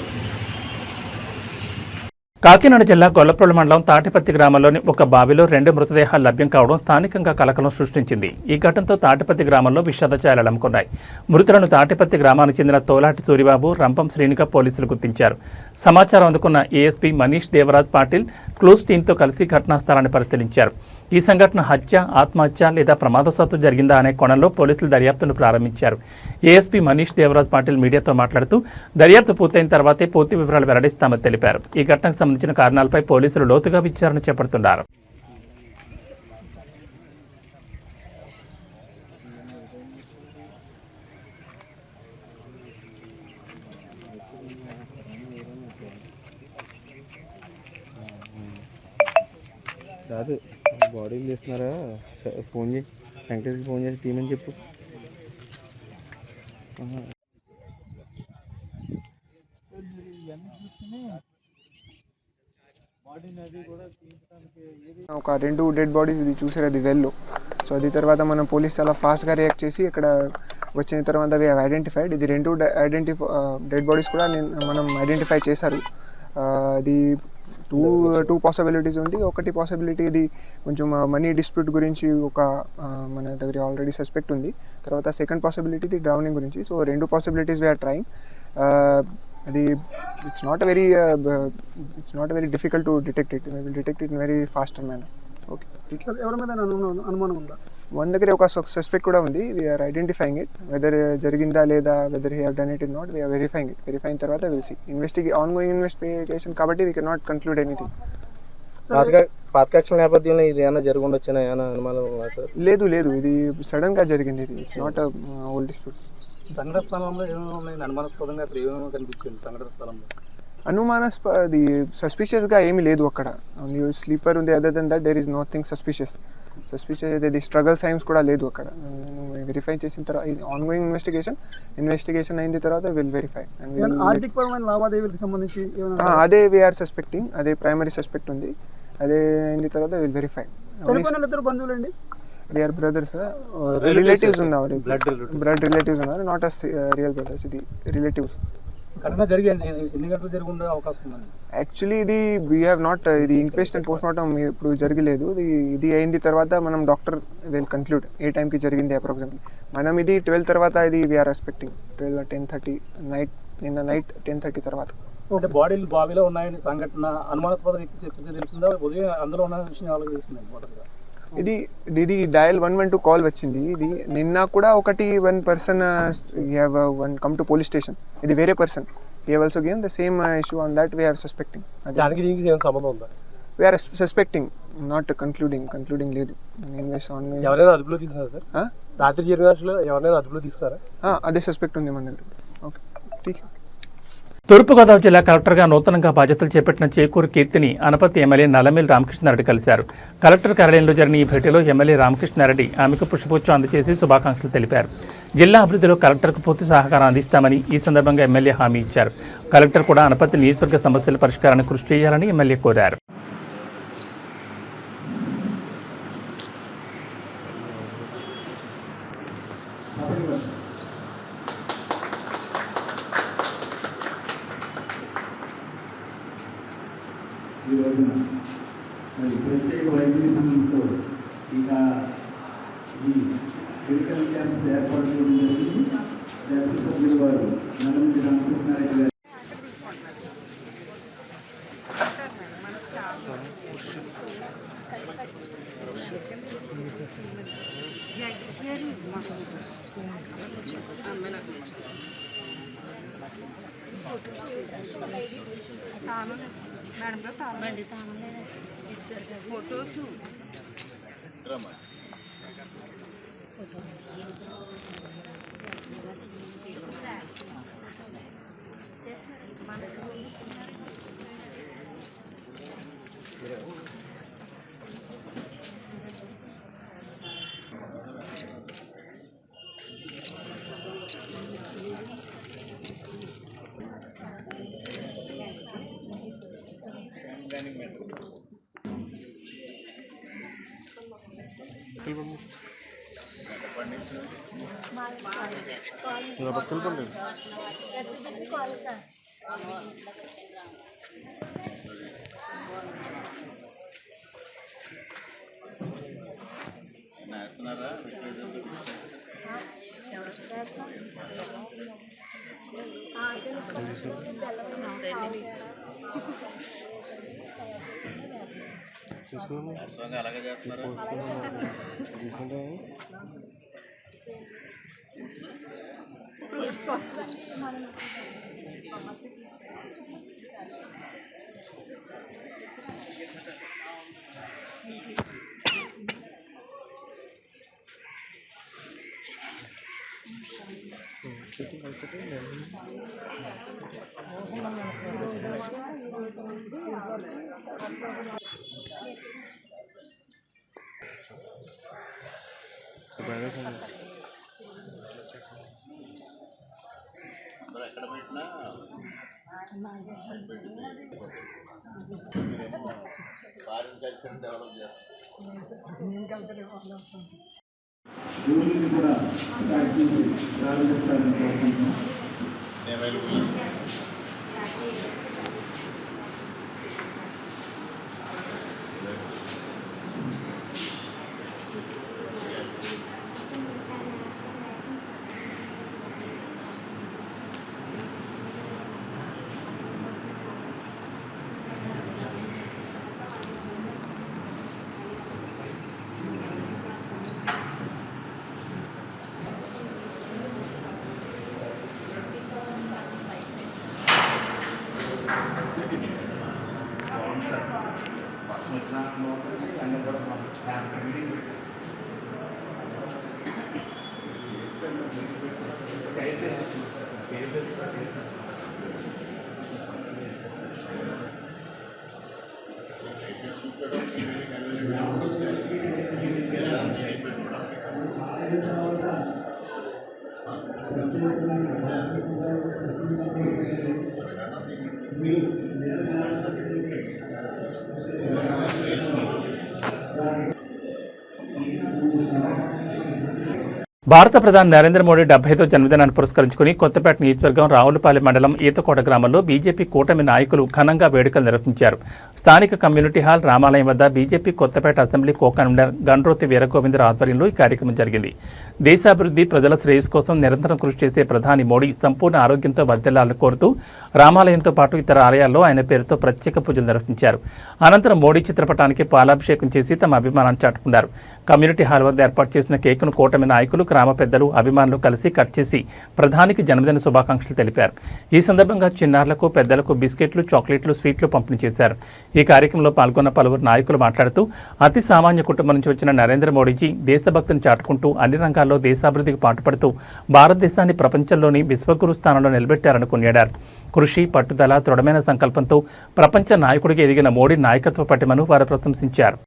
కాకినాడ జిల్లా గొల్లప్రోలు మండలం తాటిపత్తి గ్రామంలోని ఒక బావిలో 2 మృతదేహాలు లభ్యం కావడం స్థానికంగా కలకలం సృష్టించింది. ఈ ఘటనతో తాటిపత్తి గ్రామంలో విషాద ఛాయలు అలముకున్నాయి. మృతులను తాటిపత్తి గ్రామానికి చెందిన తోలాటి సూరిబాబు, రంపం శ్రీనిగా పోలీసులు గుర్తించారు. సమాచారం అందుకున్న ఏఎస్పీ మనీష్ దేవరాజ్ పాటిల్ క్లూస్ టీంతో కలిసి ఘటనా స్థలాన్ని పరిశీలించారు. ఈ సంఘటన హత్య, ఆత్మహత్య లేదా ప్రమాదవశాత్తు జరిగిందా అనే కోణంలో పోలీసులు దర్యాప్తును ప్రారంభించారు. ఏఎస్పీ మనీష్ దేవరాజ్ పాటిల్ మీడియాతో మాట్లాడుతూ దర్యాప్తు పూర్తయిన తర్వాతే పూర్తి వివరాలు వెల్లడిస్తామని తెలిపారు. ఈ ఘటనకు సంబంధించిన కారణాలపై పోలీసులు లోతుగా విచారణ చేపడుతున్నారు. కాదు బాడీలు తీస్తున్నారా, ఫోన్ చేసి వెంకటేష్కి ఫోన్ చేసి తీయమని చెప్పు. ఒక 2 డెడ్ బాడీస్ ఇది చూసారు, అది వెల్లో. సో అది తర్వాత మనం పోలీస్ చాలా ఫాస్ట్గా రియాక్ట్ చేసి ఇక్కడ వచ్చిన తర్వాత వి హ్యావ్ ఐడెంటిఫైడ్ ఇది 2 డెడ్ బాడీస్ కూడా మనం ఐడెంటిఫై చేశారు. అది టూ పాసిబిలిటీస్ ఉంది. ఒకటి పాసిబిలిటీ ఇది కొంచెం మనీ డిస్ప్యూట్ గురించి ఒక మన దగ్గర ఆల్రెడీ సస్పెక్ట్ ఉంది. తర్వాత సెకండ్ పాసిబిలిటీ ఇది డ్రౌనింగ్ గురించి. So 2 possibilities we are trying. అది it's not very difficult to detect it. Will detect it in very faster manner. Okay, ఎవరి మీద అనుమానం ఉందా? మన దగ్గర ఒక సస్పెక్ట్ కూడా ఉంది. వీఆర్ ఐడెంటిఫైయింగ్ ఇట్, వెదర్ జరిగిందా లేదా, whether he have done it in not. We are verifying it. Verifying తర్వాత విల్ సీ. ఆన్గోయింగ్ ఇన్వెస్టిగేషన్ కాబట్టి we can not conclude anything. పాతకక్షల నేపథ్యంలో ఇది ఏమైనా జరిగి ఉండొచ్చిన ఏమైనా అనుమానం ఉందా సార్? లేదు, ఇది సడన్గా జరిగింది. ఇది ఇట్స్ నాట్ ఓల్డ్ డిస్ప్యూట్. సంఘటన స్థలంలో ఏమైనా ఉన్నాయి అనుమానాస్పదంగా ఏమైనా కనిపించింది సంఘటన స్థలంలో? అది సస్పిషియస్గా ఏమీ లేదు అక్కడ. స్లీపర్ ఉంది. Other than that there is nothing suspicious. ఇది స్ట్రగల్ సైన్స్ కూడా లేదు అక్కడ. వెరిఫై చేసిన తర్వాత ఆన్గోయింగ్ ఇన్వెస్టిగేషన్ అయిన తర్వాత విల్ వెరిఫై. ఆర్థికపరమైన లావాదేవీలకు సంబంధించి అదే వీఆర్ సస్పెక్టింగ్. అదే ప్రైమరీ సస్పెక్ట్ ఉంది. అదే అయిన తర్వాత విల్ వెరిఫై. బంధువులండి, they are brothers, relatives ఉన్నారు, బ్లడ్ రిలేటివ్స్ ఉన్నారు, నాట్ అస్ రియల్ బ్రదర్స్. ఇది రిలేటివ్స్. ఘటన జరిగింది ఎన్ని గంటలు జరిగి ఉండే అవకాశం ఉంది? యాక్చువల్లీ ఇది వీ హ్యావ్ నాట్, ఇది ఇంక్వెస్ట్ అండ్ పోస్ట్ మార్టం ఇప్పుడు జరగలేదు. ఇది అయిన తర్వాత మనం డాక్టర్ విల్ కన్క్లూడ్ ఏ టైంకి జరిగింది అప్రాక్సిమేట్లీ. మనం ఇది 12 తర్వాత ఇది వీఆర్ ఎక్స్పెక్టింగ్ 10:30 నిన్న నైట్ 10:30 తర్వాత. అంటే బాడీలు బావిలో ఉన్నాయని సంఘటన అనుమానాస్పద వ్యక్తి తెలిసిందా? ఉదయం అందులో ఉన్న విషయం ఎవరికి తెలిసింది? ఇది డయల్ 112 కాల్ వచ్చింది. ఇది నిన్న కూడా one person one come to police station. ఇది వేరే person. he have also given the same issue on that. we are suspecting. దానికి దీనికి ఏం సంబంధం ఉందా? we are suspecting, not concluding లేదు. ఎవరైనా అదుపులో తీసుకున్నారా సార్? రాత్రి జరిగిన విషయంలో ఎవరైనా అదుపులో తీసుకున్నారా? అదే సస్పెక్ట్ ఉంది మన దగ్గర. ఓకే, ఠీక్. తూర్పుగోదావరి జిల్లా కలెక్టర్గా నూతనంగా బాధ్యతలు చేపట్టిన చేకూరు కీర్తిని అనపర్తి ఎమ్మెల్యే నల్లమిల్లి రామకృష్ణారెడ్డి కలిశారు. కలెక్టర్ కార్యాలయంలో జరిగిన ఈ భేటీలో ఎమ్మెల్యే రామకృష్ణారెడ్డి ఆమెకు పుష్పగుచ్చం అందజేసి శుభాకాంక్షలు తెలిపారు. జిల్లా అభివృద్ధిలో కలెక్టర్కు పూర్తి సహకారం అందిస్తామని ఈ సందర్భంగా ఎమ్మెల్యే హామీ ఇచ్చారు. కలెక్టర్ కూడా అనపర్తి నియోజకవర్గ సమస్యల పరిష్కారానికి కృషి చేయాలని ఎమ్మెల్యే కోరారు. ఈ రోజున మరి ప్రత్యేక వైద్య నిపుణులతో ఇంకా ఈ మెడికల్ క్యాంప్ ఏర్పాటు చేయడం జరిగింది. శాసనసభ్యులు వారు నల్లమిల్లి రామకృష్ణారెడ్డి గారు ఫోటోస్ వేస్తున్నారా అలాగే చేస్తున్నారా? అందరూ ఎక్కడ పెట్టినా ఫారిన్ కల్చర్ డెవలప్ చేస్తారు. స్కూల్ని కూడా ప్రారంభిస్తారని కోరుకుంటున్నాం. అవైలబుల్ భారత ప్రధాని నరేంద్ర మోడీ 75వ జన్మదినాన్ని పురస్కరించుకుని కొత్తపేట నియోజకవర్గం రావులపాలె మండలం ఈతకోట గ్రామంలో బీజేపీ కూటమి నాయకులు ఘనంగా వేడుకలు నిర్వహించారు. స్థానిక కమ్యూనిటీ హాల్ రామాలయం వద్ద బీజేపీ కొత్తపేట అసెంబ్లీ కో-కన్వీనర్ గండ్రోతి వీరగోవిందరావు ఆధ్వర్యంలో ఈ కార్యక్రమం జరిగింది. దేశాభివృద్ధి, ప్రజల శ్రేయస్సు కోసం నిరంతరం కృషి చేసే ప్రధాని మోడీ సంపూర్ణ ఆరోగ్యంతో వర్ధిల్లాలని కోరుతూ రామాలయంతో పాటు ఇతర ఆలయాల్లో ఆయన పేరుతో ప్రత్యేక పూజలు నిర్వహించారు. అనంతరం మోడీ చిత్రపటానికి పాలాభిషేకం చేసి తమ అభిమానాన్ని చాటుకున్నారు. కమ్యూనిటీ హాల్ వద్ద ఏర్పాటు చేసిన కేకును కూటమి నాయకులు, గ్రామ పెద్దలు, అభిమానులు కలిసి కట్ చేసి ప్రధానికి జన్మదిన శుభాకాంక్షలు తెలిపారు. ఈ సందర్భంగా చిన్నారులకు, పెద్దలకు బిస్కెట్లు, చాక్లెట్లు, స్వీట్లు పంపిణీ చేశారు. ఈ కార్యక్రమంలో పాల్గొన్న పలువురు నాయకులు మాట్లాడుతూ అతి సామాన్య కుటుంబం నుంచి వచ్చిన నరేంద్ర మోడీజీ దేశభక్తిని చాటుకుంటూ అన్ని రంగాల్లో దేశాభివృద్ధికి పాటుపడుతూ భారతదేశాన్ని ప్రపంచంలోని విశ్వగురు స్థానంలో నిలబెట్టారని కొనియాడారు. కృషి, పట్టుదల, దృఢమైన సంకల్పంతో ప్రపంచ నాయకుడిగా ఎదిగిన మోడీ నాయకత్వ పటిమను వారు ప్రశంసించారు.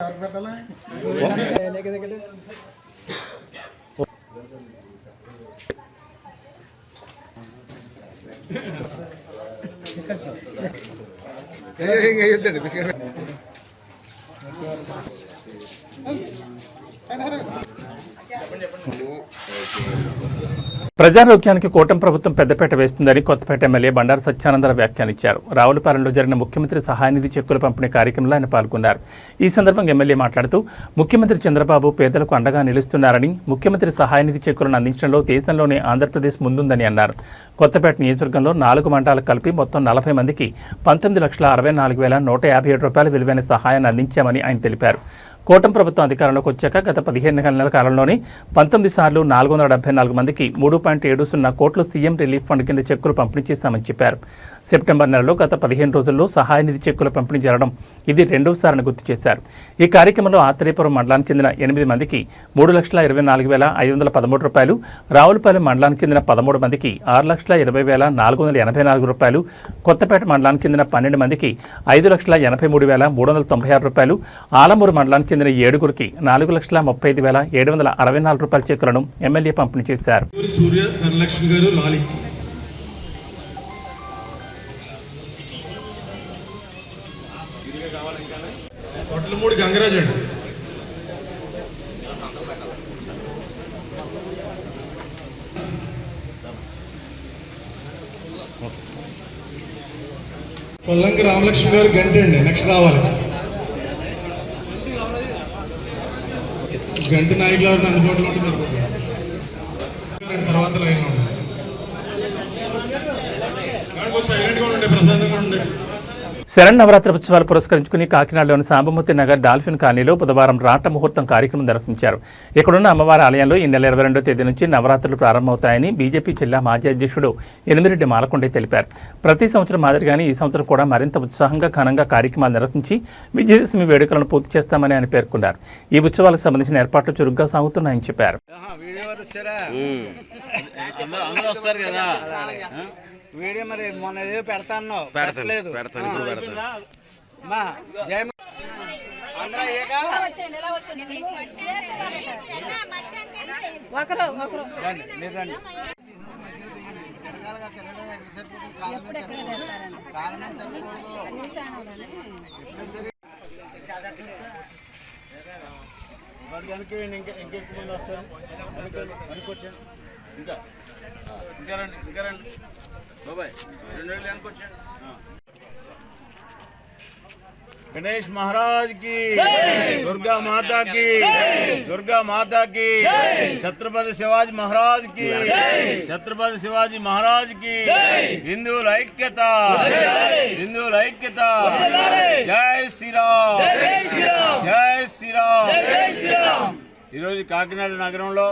చెప్పండి. ప్రజారోగ్యానికి కూటమి ప్రభుత్వం పెద్దపీట వేస్తుందని కొత్తపేట ఎమ్మెల్యే బండారు సత్యానందరావు వ్యాఖ్యానించారు. రావులపాలెంలో జరిగిన ముఖ్యమంత్రి సహాయనిధి చెక్కుల పంపిణీ కార్యక్రమంలో ఆయన పాల్గొన్నారు. ఈ సందర్భంగా ఎమ్మెల్యే మాట్లాడుతూ ముఖ్యమంత్రి చంద్రబాబు పేదలకు అండగా నిలుస్తున్నారని, ముఖ్యమంత్రి సహాయనిధి చెక్కులను అందించడంలో దేశంలోనే ఆంధ్రప్రదేశ్ ముందుందని అన్నారు. కొత్తపేట నియోజకవర్గంలో 4 మండలాలు కలిపి మొత్తం 40 మందికి 19,64,157 రూపాయల విలువైన సహాయాన్ని అందించామని ఆయన తెలిపారు. కూటమి ప్రభుత్వం అధికారంలోకి వచ్చాక గత 15 నెలల కాలంలోనే 19 సార్లు 474 మందికి 3.70 కోట్లు సీఎం రిలీఫ్ ఫండ్ కింద చెక్కులు పంపిణీ చేశామని చెప్పారు. సెప్టెంబర్ నెలలో గత 15 రోజుల్లో సహాయ నిధి చెక్కుల పంపిణీ జరగడం ఇది రెండోసారని గుర్తు చేశారు. ఈ కార్యక్రమంలో ఆత్రేయపురం మండలానికి చెందిన 8 మందికి 3,24,513 రూపాయలు, రావులపాలెం మండలానికి చెందిన 13 మందికి 6,20,484 రూపాయలు, కొత్తపేట మండలానికి చెందిన 12 మందికి 5,83,396 రూపాయలు, ఆలమూరు మండలానికి చెందిన 7గురికి 4,35,764 రూపాయల చెక్కులను ఎమ్మెల్యే పంపిణీ చేశారు. సూర్య ధనలక్ష్మి గారు లాలి, కొట్లమూడి గంగరాజు అండి, పొల్లంకి రామలక్ష్మి గారు గంట అండి, నెక్స్ట్ రావాలి. గంట నాయకులు అందుబాటులో ఉంటే తర్వాత లైన్లో ఉండండి, సైలెంట్గా ఉండండి, ప్రశాంతంగా ఉండండి. శరన్నవరాత్రి ఉత్సవాలు పురస్కరించుకుని కాకినాడలోని సాంబమూర్తి నగర్ డాల్ఫిన్ కాలనీలో బుధవారం రాట ముహూర్తం కార్యక్రమం నిర్వహించారు. ఇక్కడున్న అమ్మవారి ఆలయంలో ఈ నెల 22వ తేదీ నుంచి నవరాత్రులు ప్రారంభమవుతాయని బీజేపీ జిల్లా మాజీ అధ్యక్షుడు ఎనిమిరెడ్డి మాలకొండే తెలిపారు. ప్రతి సంవత్సరం మాదిరిగానే ఈ సంవత్సరం కూడా మరింత ఉత్సాహంగా ఘనంగా కార్యక్రమాలు నిర్వహించి విజయదశమి వేడుకలను పూర్తి చేస్తామని ఆయన పేర్కొన్నారు. ఈ ఉత్సవాలకు సంబంధించిన ఏర్పాట్లు చురుగ్గా సాగుతున్నాయని చెప్పారు. వీడియో మరి మొన్న ఏదో పెడతాను పెట్టలేదు ఇంకెక్కువ మంది వస్తారు. ఇంకా రండి బాబాయ్, 2 నెలలు అనుకొచ్చాను. गणेश महाराज की, दुर्गा माता की, दुर्गा माता की, छत्रपति शिवाजी महाराज की, छत्रपति शिवाजी महाराज की, हिंदू ऐक्यता, हिंदू ऐक्यता, जय श्री राम, जय श्री राम. ఈరోజు కాకినాడ నగరంలో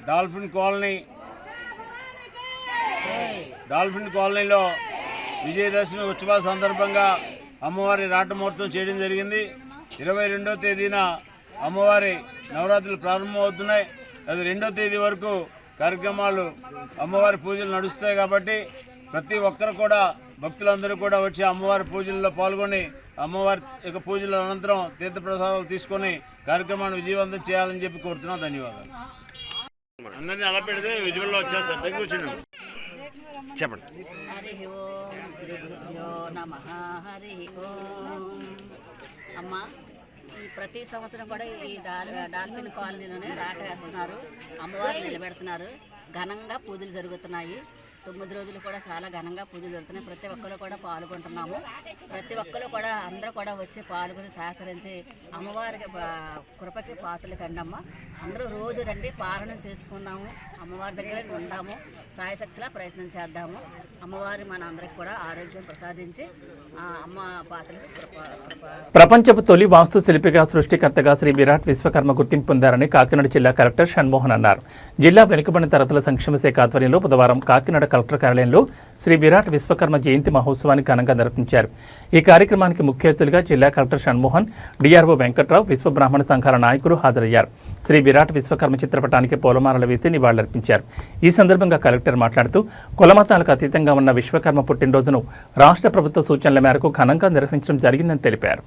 డాల్ఫిన్ కాలనీలో విజయదశమి ఉత్సవాల సందర్భంగా అమ్మవారి రాటముహూర్తం చేయడం జరిగింది. 22వ తేదీన అమ్మవారి నవరాత్రులు ప్రారంభమవుతున్నాయి. అది 2వ తేదీ వరకు కార్యక్రమాలు అమ్మవారి పూజలు నడుస్తాయి. కాబట్టి ప్రతి ఒక్కరు కూడా భక్తులందరూ కూడా వచ్చి అమ్మవారి పూజల్లో పాల్గొని అమ్మవారి యొక్క పూజల అనంతరం తీర్థప్రసాదాలు తీసుకొని కార్యక్రమాన్ని విజయవంతం చేయాలని చెప్పి కోరుతున్నాం. ధన్యవాదాలు. అందరినీ అలా పెడితే విజువల్లో వచ్చేస్తారు. దగ్గర చెప్పండి. హరి ఓం శ్రీ గురుభ్యో నమః. హరి ఓం. అమ్మ, ఈ ప్రతి సంవత్సరం కూడా ఈ డాల్ఫిన్ కాలనీలోనే రాట వేస్తున్నారు, అమ్మవారిని నిలబెడుతున్నారు. ఘనంగా పూజలు జరుగుతున్నాయి. 9 రోజులు కూడా చాలా ఘనంగా పూజలు జరుగుతున్నాయి. ప్రతి ఒక్కరు కూడా పాల్గొంటున్నాము. ప్రతి ఒక్కరు కూడా అందరూ కూడా వచ్చి పాల్గొని సహకరించి అమ్మవారికి కృపకి పాత్రలు కండమ్మ. అందరూ రోజు రండి, పాలన చేసుకుందాము, అమ్మవారి దగ్గర ఉందాము, సాయశక్తిలా ప్రయత్నం చేద్దాము. అమ్మవారి మన అందరికి కూడా ఆరోగ్యం ప్రసాదించి అమ్మ పాత్రలకు ప్రపంచపు తొలి వాస్తు శిల్పిగా సృష్టికర్తగా శ్రీ విరాట్ విశ్వకర్మ గుర్తింపు పొందారని కాకినాడ జిల్లా కలెక్టర్ షణ్మోహన్ అన్నారు. జిల్లా వెనుకబడిన తరగతుల సంక్షేమ శాఖ ఆధ్వర్యంలో బుధవారం కాకినాడ కలెక్టర్ కార్యాలయంలో శ్రీ విరాట్ విశ్వకర్మ జయంతి మహోత్సవాన్ని ఘనంగా నిర్వహించారు. ఈ కార్యక్రమానికి ముఖ్య అతిథులుగా జిల్లా కలెక్టర్ షణ్మోహన్, డిఆర్ఓ వెంకట్రావు, విశ్వ బ్రాహ్మణ సంఘాల నాయకులు హాజరయ్యారు. శ్రీ విరాట్ విశ్వకర్మ చిత్రపటానికి పూలమాలలు వేసి నివాళులర్పించారు. ఈ సందర్భంగా కలెక్టర్ మాట్లాడుతూ కులమతాలకు అతీతంగా ఉన్న విశ్వకర్మ పుట్టినరోజును రాష్ట్ర ప్రభుత్వ సూచనల మేరకు ఘనంగా నిర్వహించడం జరిగిందని తెలిపారు.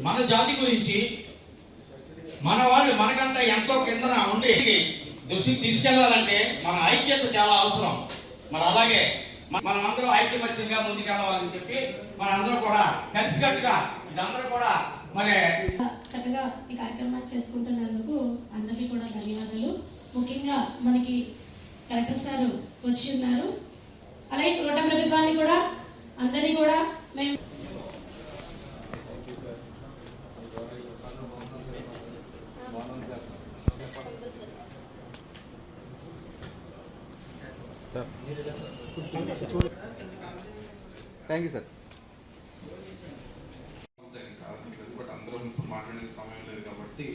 మన జాతి గురించి మన వాళ్ళు మనకంటే ఎంతో కిందన ఉండి దృష్టికి తీసుకెళ్లాలంటే మన ఐక్యత చాలా అవసరం. మరి అలాగే మనం అందరూ ఐక్యమత్యంగా ముందుకెళ్ళాలని చెప్పి మనందరూ కూడా కలిసికట్టుగా ఇదందరూ కూడా మరి చక్కగా ఈ కార్యక్రమాన్ని చేసుకుంటున్నందుకు అందరికీ కూడా ధన్యవాదాలు. ముఖ్యంగా మనకి కలెక్టర్ సార్ వచ్చి ఉన్నారు. అలాగే కూటమి ప్రభుత్వాన్ని కూడా అందరినీ కూడా మేము థ్యాంక్ యూ సార్. బట్ అందరం మాట్లాడే సమయం లేదు కాబట్టి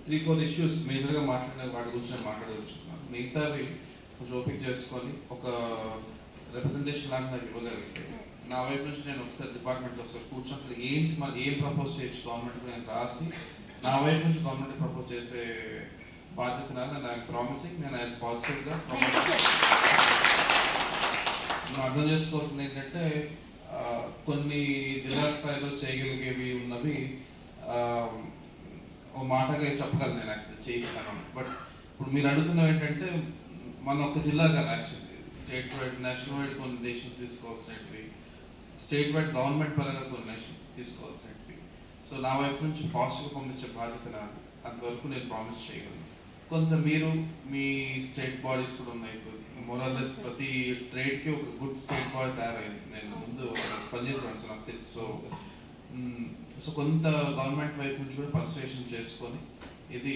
3-4 ఇష్యూస్ మేజర్గా మాట్లాడిన వాటి గురించి నేను మాట్లాడవచ్చున్నాను. మిగతావి కొంచెం ఓపిక చేసుకొని ఒక రిప్రజెంటేషన్ లాగా నాకు ఇవ్వగలిగితే నా వైపు నుంచి నేను ఒకసారి డిపార్ట్మెంట్తో ఒకసారి కూర్చొని అసలు ఏంటి మరి ఏం ప్రపోజ్ చేయొచ్చు గవర్నమెంట్కి నేను రాసి నా వైపు నుంచి గవర్నమెంట్ ప్రపోజ్ చేసే బాధ్యత నేను ప్రామిసింగ్, నేను పాజిటివ్గా మనం అర్థం చేసుకోవాల్సింది ఏంటంటే కొన్ని జిల్లా స్థాయిలో చేయగలిగేవి ఉన్నవి ఓ మాటగా చెప్పగలను నేను యాక్చువల్లీ చేయిస్తాను. బట్ ఇప్పుడు మీరు అడుగుతున్నవి ఏంటంటే మన ఒక జిల్లా కదా actually state wide national wide కొన్ని డెసిషన్స్ తీసుకోవాల్సినవి, స్టేట్ వైడ్ గవర్నమెంట్ పరంగా కొన్ని డెసిషన్స్ తీసుకోవాల్సినవి. సో నా వైపు నుంచి పాజిటివ్గా పంపించే బాధ్యత నాది. అంతవరకు నేను ప్రామిస్ చేయగలను. కొంత మీరు మీ స్టేట్ బాడీస్ కూడా ఉన్నాయి. మోరల్లెస్ ప్రతి ట్రేడ్కి ఒక గుడ్ స్టేట్ బాడీ తయారైంది. నేను ముందు పనిచేసాను, సో నాకు తెలుసు. సో కొంత గవర్నమెంట్ వైపు నుంచి కూడా పర్సుయేషన్ చేసుకొని ఇది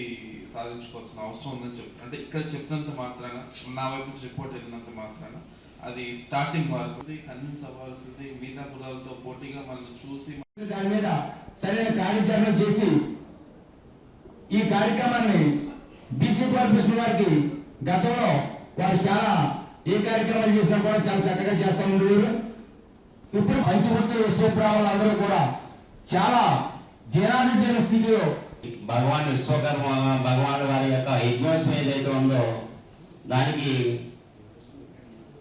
సాధించుకోవాల్సిన అవసరం ఉందని చెప్తాను. అంటే ఇక్కడ చెప్పినంత మాత్రాన, నా వైపు నుంచి రిపోర్ట్ వెళ్ళినంత మాత్రాన అది స్టార్టింగ్ వరకు కన్విన్స్ అవ్వాల్సింది మిగతా కులాలతో పోటీగా మనం చూసి దాని మీద సరైన కార్యాచరణ చేసి ఈ కార్యక్రమాన్ని బీసీ కార్పొరేషన్ వారికి గతంలో వారు చాలా ఏ కార్యక్రమాలు చేసినా కూడా చాలా చక్కగా చేస్తూ ఉండేవారు. ఇప్పుడు పంచవృత్తుల విశ్వబ్రాహ్మణులు అందరూ కూడా చాలా దినాదిన స్థితిలో భగవాన్ విశ్వకర్మ భగవాన్ వారి యొక్క యజ్ఞోత్సవం ఏదైతే ఉందో దానికి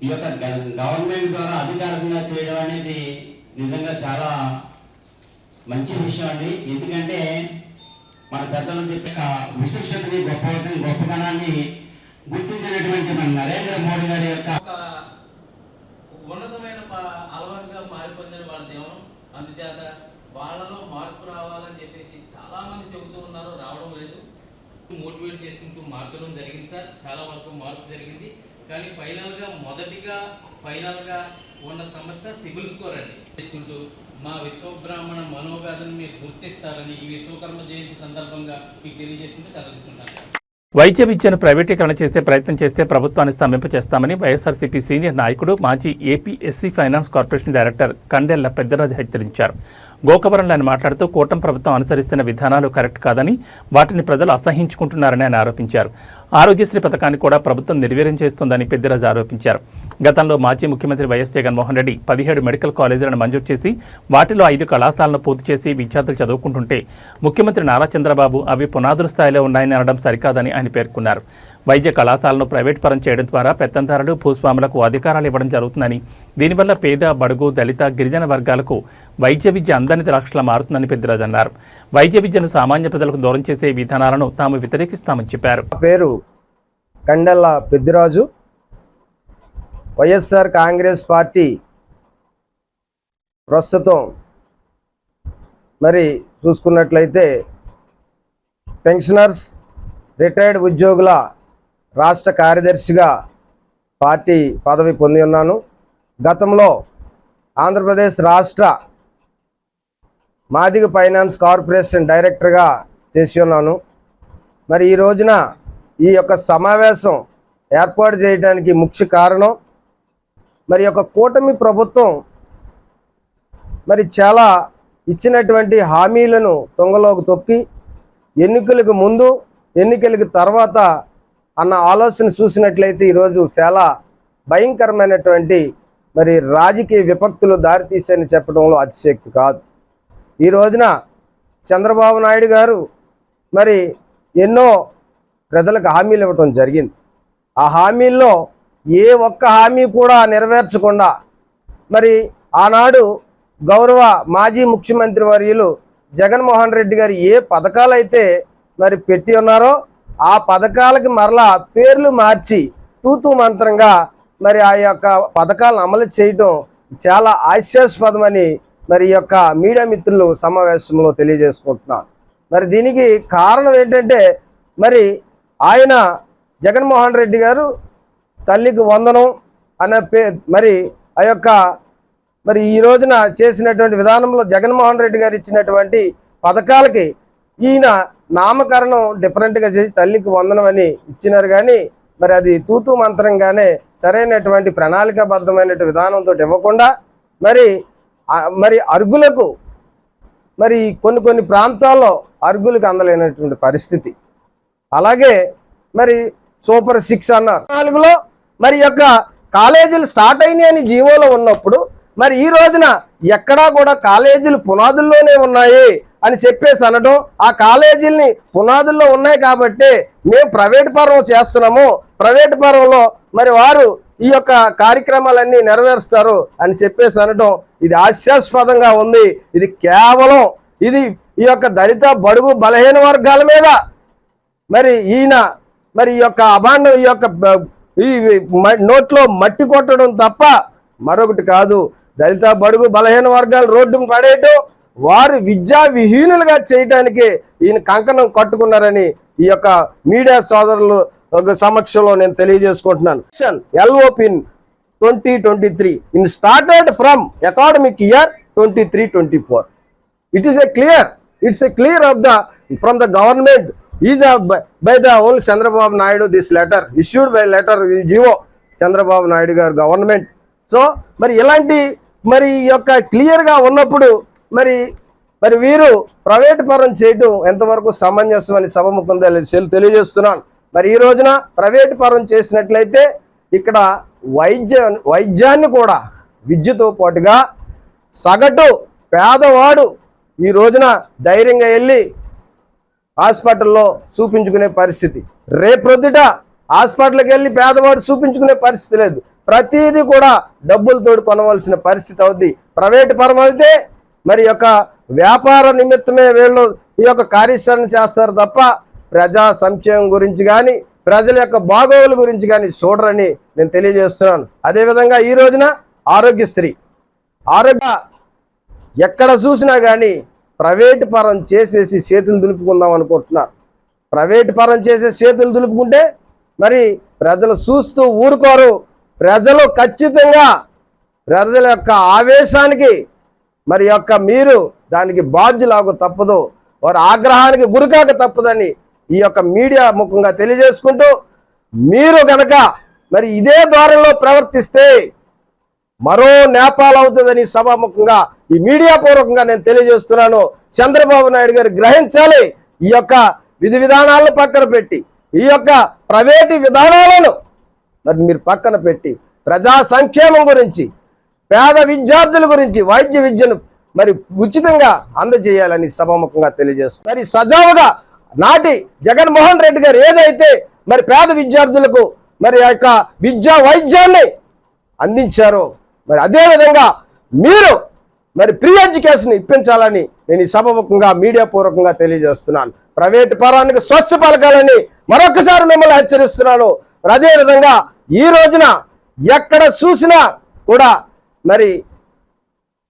ఈ యొక్క గవర్నమెంట్ ద్వారా అధికారికంగా చేయడం అనేది నిజంగా చాలా మంచి విషయం అండి. ఎందుకంటే మన పెద్దలు చెప్పిన విశిష్టతని గొప్పతనాన్ని గుర్తించినటువంటి మన నరేంద్ర మోడీ గారి యొక్క ఉన్నతమైన అలవాటుగా మారిపోయిందని వాళ్ళ జీవనం. అందుచేత వాళ్ళలో మార్పు రావాలని చెప్పేసి చాలా మంది చెబుతూ ఉన్నారు, రావడం లేదు. మోటివేట్ చేసుకుంటూ మార్చడం జరిగింది సార్. చాలా వరకు మార్పు జరిగింది. కానీ ఫైనల్గా ఉన్న సమస్య సిబిల్ స్కోర్ అండి. చేసుకుంటూ మా విశ్వబ్రాహ్మణ మనోవ్యాధిని మీరు గుర్తిస్తారని ఈ విశ్వకర్మ జయంతి సందర్భంగా మీకు తెలియజేసుకుంటూ చదివిస్తుంటాను. వైద్య విద్యను ప్రైవేటీకరణ చేసే ప్రయత్నం చేస్తే ప్రభుత్వాన్ని స్తంభింపచేస్తామని వైఎస్ఆర్సీపీ సీనియర్ నాయకుడు మాజీ AP SC finance corporation director Kandella Peddaraju హెచ్చరించారు. గోకవరంలో ఆయన మాట్లాడుతూ కూటమి ప్రభుత్వం అనుసరిస్తున్న విధానాలు కరెక్ట్ కాదని, వాటిని ప్రజలు అసహించుకుంటున్నారని ఆయన ఆరోపించారు. ఆరోగ్యశ్రీ పథకాన్ని కూడా ప్రభుత్వం నిర్వీర్యం చేస్తోందని పెద్దరాజు ఆరోపించారు. గతంలో మాజీ ముఖ్యమంత్రి వైఎస్ జగన్మోహన్ రెడ్డి 17 మెడికల్ కాలేజీలను మంజూరు చేసి వాటిలో 5 కళాశాలను పూర్తి చేసి విద్యార్థులు చదువుకుంటుంటే ముఖ్యమంత్రి నారా చంద్రబాబు అవి పునాదుల స్థాయిలో ఉన్నాయని అనడం సరికాదని ఆయన పేర్కొన్నారు. వైద్య కళాశాలను ప్రైవేట్ పరం చేయడం ద్వారా పెత్తందారులు భూస్వాములకు అధికారాలు ఇవ్వడం జరుగుతుందని, దీనివల్ల పేద, బడుగు, దళిత, గిరిజన వర్గాలకు వైద్య విద్య అందని ద్రాక్షలా మారుతుందని పెద్దరాజు అన్నారు. వైద్య విద్యను సామాన్య ప్రజలకు దూరం చేసే విధానాలను తాము వ్యతిరేకిస్తామని చెప్పారు. పేరు కండెళ్ల పెద్దిరాజు. వైఎస్ఆర్ కాంగ్రెస్ పార్టీ ప్రస్తుతం మరి చూసుకున్నట్లయితే పెన్షనర్స్, రిటైర్డ్ ఉద్యోగుల రాష్ట్ర కార్యదర్శిగా పార్టీ పదవి పొంది ఉన్నాను. గతంలో ఆంధ్రప్రదేశ్ రాష్ట్ర మాదిగ ఫైనాన్స్ కార్పొరేషన్ డైరెక్టర్గా చేసి ఉన్నాను. మరి ఈ రోజున ఈ యొక్క సమావేశం ఏర్పాటు చేయడానికి ముఖ్య కారణం మరి యొక్క కూటమి ప్రభుత్వం మరి చాలా ఇచ్చినటువంటి హామీలను తొంగలోకి తొక్కి ఎన్నికలకు ముందు ఎన్నికలకు తర్వాత అన్న ఆలోచన చూసినట్లయితే ఈరోజు చాలా భయంకరమైనటువంటి మరి రాజకీయ విపత్తులు దారితీసాయని చెప్పడంలో అతిశక్తి కాదు. ఈ రోజున చంద్రబాబు నాయుడు గారు మరి ఎన్నో ప్రజలకు హామీలు ఇవ్వటం జరిగింది. ఆ హామీల్లో ఏ ఒక్క హామీ కూడా నెరవేర్చకుండా మరి ఆనాడు గౌరవ మాజీ ముఖ్యమంత్రి వర్యులు జగన్మోహన్ రెడ్డి గారు ఏ పథకాలైతే మరి పెట్టి ఉన్నారో ఆ పథకాలకి మరలా పేర్లు మార్చి తూతూ మంత్రంగా మరి ఆ యొక్క పథకాలను అమలు చేయడం చాలా హాస్యాస్పదమని మరి యొక్క మీడియా మిత్రులు సమావేశంలో తెలియజేసుకుంటున్నారు. మరి దీనికి కారణం ఏంటంటే మరి ఆయన జగన్మోహన్ రెడ్డి గారు తల్లికి వందనం అనే మరి ఆ యొక్క మరి ఈ రోజున చేసినటువంటి విధానంలో జగన్మోహన్ రెడ్డి గారు ఇచ్చినటువంటి పథకాలకి ఈయన నామకరణం డిఫరెంట్గా చేసి తల్లికి వందనం అని ఇచ్చినారు. కానీ మరి అది తూతూ మంత్రంగానే సరైనటువంటి ప్రణాళికాబద్ధమైన విధానంతో ఇవ్వకుండా మరి అర్హులకు మరి కొన్ని ప్రాంతాల్లో అర్హులకు అందలేనటువంటి పరిస్థితి. అలాగే మరి సూపర్ 6 అన్నారు. 4లో మరి యొక్క కాలేజీలు స్టార్ట్ అయినాయని జీవోలో ఉన్నప్పుడు మరి ఈ రోజున ఎక్కడా కూడా కాలేజీలు పునాదుల్లోనే ఉన్నాయి అని చెప్పేసి అనడం, ఆ కాలేజీల్ని పునాదుల్లో ఉన్నాయి కాబట్టి మేము ప్రైవేట్ పరం చేస్తున్నాము, ప్రైవేట్ పరంలో మరి వారు ఈ యొక్క కార్యక్రమాలన్నీ నెరవేరుస్తారు అని చెప్పేసి అనడం ఇది హాస్యాస్పదంగా ఉంది. ఇది కేవలం ఈ యొక్క దళిత బడుగు బలహీన వర్గాల మీద మరి ఈయన మరి ఈ యొక్క అభాండం ఈ యొక్క ఈ నోట్లో మట్టి కొట్టడం తప్ప మరొకటి కాదు. దళిత బడుగు బలహీన వర్గాలు రోడ్డును పడేయటం, వారు విద్యా విహీనులుగా చేయడానికి ఈయన కంకణం కట్టుకున్నారని ఈ యొక్క మీడియా సోదరులు సమక్షంలో నేను తెలియజేసుకుంటున్నాను. LOP in 2023 in started from academic year 23-24. It's a clear from the government is by the old Chandrababu Naidu, this letter issued by letter GO Chandrababu Naidu గారు గవర్నమెంట్. సో మరి ఇలాంటి మరి యొక్క క్లియర్గా ఉన్నప్పుడు మరి వీరు ప్రైవేట్ పరం చేయడం ఎంతవరకు సమంజసం అని సభముఖం తెలియజేస్తున్నాను. మరి ఈ రోజున ప్రైవేట్ పరం చేసినట్లయితే ఇక్కడ వైద్యాన్ని కూడా విద్యతో పాటుగా సగటు పేదవాడు ఈ రోజున ధైర్యంగా వెళ్ళి హాస్పిటల్లో చూపించుకునే పరిస్థితి, రేపొద్దుట హాస్పిటల్కి వెళ్ళి పేదవాడు చూపించుకునే పరిస్థితి లేదు. ప్రతిదీ కూడా డబ్బులతో కొనవలసిన పరిస్థితి అవుద్ది. ప్రైవేట్ పరం అయితే మరి యొక్క వ్యాపార నిమిత్తమే వీళ్ళు ఈ యొక్క కార్యాచరణ చేస్తారు తప్ప ప్రజా సంక్షేమం గురించి కానీ ప్రజల యొక్క బాగోగుల గురించి కానీ చూడరని నేను తెలియజేస్తున్నాను. అదేవిధంగా ఈ రోజున ఆరోగ్య ఎక్కడ చూసినా కానీ ప్రైవేట్ పరం చేసేసి చేతులు దులుపుకుందాం అనుకుంటున్నారు. ప్రైవేట్ పరం చేసే చేతులు దులుపుకుంటే మరి ప్రజలు చూస్తూ ఊరుకోరు. ప్రజలు ఖచ్చితంగా ప్రజల యొక్క ఆవేశానికి మరి యొక్క మీరు దానికి బాధ్యులాగా తప్పదు, వారి ఆగ్రహానికి గురికాక తప్పదని ఈ యొక్క మీడియా ముఖంగా తెలియజేసుకుంటూ మీరు గనక మరి ఇదే ద్వారంలో ప్రవర్తిస్తే మరో నేపాల్ అవుతుందని సభాముఖంగా ఈ మీడియా పూర్వకంగా నేను తెలియజేస్తున్నాను. చంద్రబాబు నాయుడు గారు గ్రహించాలి. ఈ యొక్క విధి విధానాలను పక్కన పెట్టి ఈ యొక్క ప్రైవేటు విధానాలను మరి మీరు పక్కన పెట్టి ప్రజా సంక్షేమం గురించి పేద విద్యార్థుల గురించి వైద్య విద్యను మరి ఉచితంగా అందజేయాలని సభాముఖంగా తెలియజేస్తుంది. మరి సజావుగా నాటి జగన్మోహన్ రెడ్డి గారు ఏదైతే మరి పేద విద్యార్థులకు మరి ఆ యొక్క విద్యా వైద్యాన్ని అందించారో మరి అదేవిధంగా మీరు మరి ఫ్రీ ఎడ్యుకేషన్ ఇప్పించాలని నేను ఈ సభాముఖంగా మీడియా పూర్వకంగా తెలియజేస్తున్నాను. ప్రైవేటు పరానికి స్వస్తి పలకాలని మరొకసారి మిమ్మల్ని హెచ్చరిస్తున్నాను. అదేవిధంగా ఈ రోజున ఎక్కడ చూసినా కూడా మరి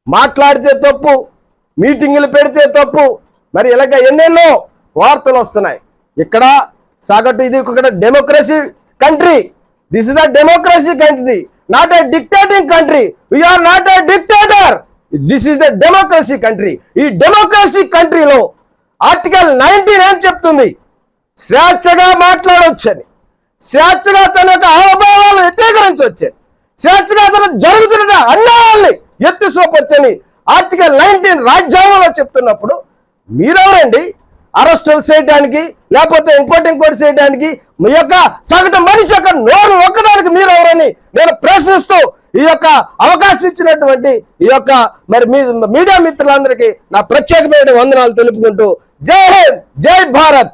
మాట్లాడితే తప్పు, మీటింగులు పెడితే తప్పు, మరి ఇలాగ ఎన్నెన్నో వార్తలు వస్తున్నాయి. ఇక్కడ సగటు ఇది ఒక democracy country, this is the democracy country, not a dictating country. We are not a dictator, this is the democracy country. ఈ డెమోక్రసీ కంట్రీలో ఆర్టికల్ 19 ఏం చెప్తుంది? స్వేచ్ఛగా మాట్లాడవచ్చని, స్వేచ్ఛగా తన యొక్క హావభావాలు వ్యక్తీకరించవచ్చని, స్వేచ్ఛగా తన జరుగుతున్న అన్యాయాల్ని ఎత్తి చూపొచ్చని ఆర్టికల్ 19 రాజ్యాంగంలో చెప్తున్నప్పుడు మీరెవరండి అరెస్టులు చేయడానికి లేకపోతే ఇంకోటి చేయడానికి? మీ యొక్క సగటు మనిషి యొక్క నోరు ఒక్కడానికి మీరెవరని నేను ప్రశ్నిస్తూ ఈ యొక్క అవకాశం ఇచ్చినటువంటి ఈ యొక్క మరి మీడియా మిత్రులందరికీ నా ప్రత్యేకమైన వందనాలు తెలుపుకుంటూ జై హింద్, జై భారత్.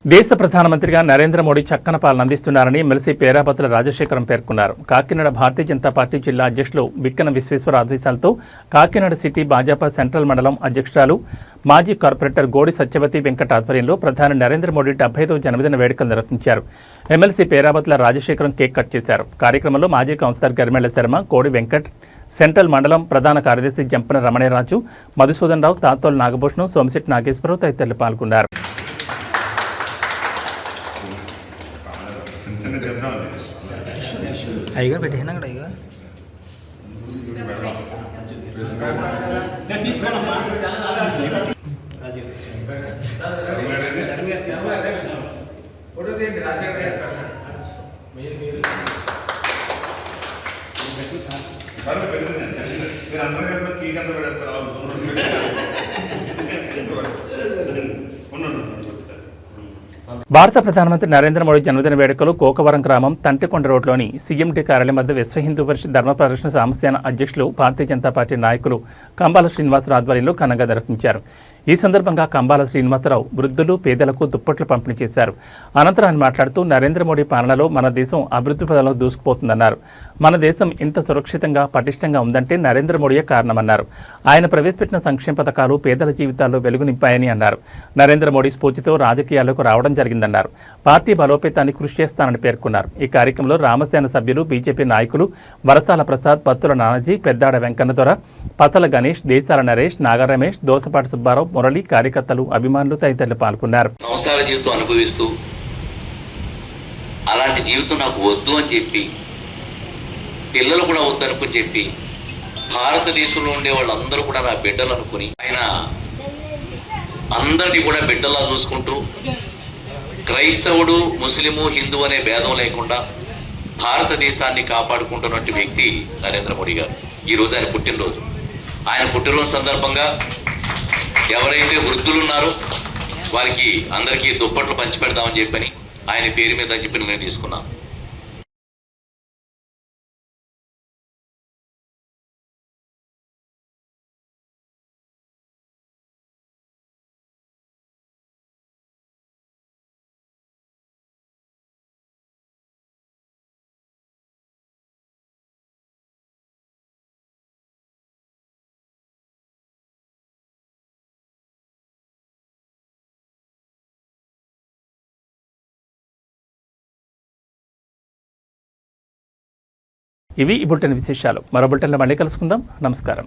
దేశ ప్రధానమంత్రిగా నరేంద్ర మోడీ చక్కన పాలన అందిస్తున్నారని ఎమ్మెల్సీ పేరాపతుల రాజశేఖరం పేర్కొన్నారు. కాకినాడ భారతీయ జనతా పార్టీ జిల్లా అధ్యక్షులు బిక్కన విశ్వేశ్వర ఆదేశాలతో కాకినాడ సిటీ భాజపా సెంట్రల్ మండలం అధ్యక్షురాలు మాజీ కార్పొరేటర్ గోడి సత్యవతి వెంకట ఆధ్వర్యంలో ప్రధాని నరేంద్ర మోడీ 75వ జన్మదిన వేడుకలు నిర్వహించారు. ఎమ్మెల్సీ పేరాపతుల రాజశేఖరం కేక్ కట్ చేశారు. కార్యక్రమంలో మాజీ కౌన్సిలర్ గరిమెళ్ల శర్మ, కోడి వెంకట్, సెంట్రల్ మండలం ప్రధాన కార్యదర్శి జంపన రమణరాజు, మధుసూదన్ రావు, తాతోల్ నాగభూషణం, సోమశెట్టి నాగేశ్వరరావు తదితరులు పాల్గొన్నారు. అయ్యగారు పెట్టేసిన అక్కడ అయ్యగా భారత ప్రధానమంత్రి నరేంద్ర మోడీ జన్మదిన వేడుకలు కోకవరం గ్రామం తంటికొండ రోడ్లోని సీఎంటీ కార్యాలయం వద్ద విశ్వ హిందూ పరిషత్ ధర్మ ప్రదర్శన సామస్యాన అధ్యక్షులు భారతీయ జనతా పార్టీ నాయకులు కంబాల శ్రీనివాసరావు ఆధ్వర్యంలో ఘనంగా నిర్వహించారు. ఈ సందర్భంగా కంబాల శ్రీనివాసరావు వృద్ధులు, పేదలకు దుప్పట్లు పంపిణీ చేశారు. అనంతరం ఆయన మాట్లాడుతూ నరేంద్ర మోడీ పాలనలో మన దేశం అభివృద్ధి పదంలో దూసుకుపోతుందన్నారు. మన దేశం ఇంత సురక్షితంగా, పటిష్టంగా ఉందంటే నరేంద్ర మోడీయే కారణమన్నారు. ఆయన ప్రవేశపెట్టిన సంక్షేమ పథకాలు పేదల జీవితాల్లో వెలుగు నింపాయని అన్నారు. నరేంద్ర మోడీ స్ఫూర్తితో రాజకీయాల్లోకి రావడం జరిగిందన్నారు. పార్టీ బలోపేతాన్ని కృషి చేస్తానని పేర్కొన్నారు. ఈ కార్యక్రమంలో రామసేన సభ్యులు, బీజేపీ నాయకులు వరసాల ప్రసాద్, పత్తుల నానాజీ, పెద్దాడ వెంకన్న దొర, పతల గణేష్, దేశాల నరేష్, నాగ రమేష్, దోసపాటి సుబ్బారావు, మురళి, కార్యకర్తలు, అభిమానులు తదితరులు పాల్గొన్నారు. సంసార జీవితం అనుభవిస్తూ అలాంటి జీవితం నాకు వద్దు అని చెప్పి, పిల్లలు కూడా వద్దనుకుని చెప్పి, భారతదేశంలో ఉండే వాళ్ళందరూ కూడా నా బిడ్డలు అనుకుని ఆయన అందరినీ కూడా బిడ్డలా చూసుకుంటూ క్రైస్తవుడు, ముస్లిము, హిందూ అనే భేదం లేకుండా భారతదేశాన్ని కాపాడుకుంటున్నటువంటి వ్యక్తి నరేంద్ర మోడీ గారు. ఈరోజు ఆయన పుట్టినరోజు. ఆయన పుట్టినరోజు సందర్భంగా ఎవరైతే వృద్ధులు ఉన్నారో వారికి అందరికీ దుప్పట్లు పంచిపెడదామని చెప్పని ఆయన పేరు మీద చెప్పి నేను తీసుకున్నాను. ఇవి ఈ బులెటిన్ విశేషాలు. మరో బులెటిన్లో మళ్ళీ కలుసుకుందాం. నమస్కారం.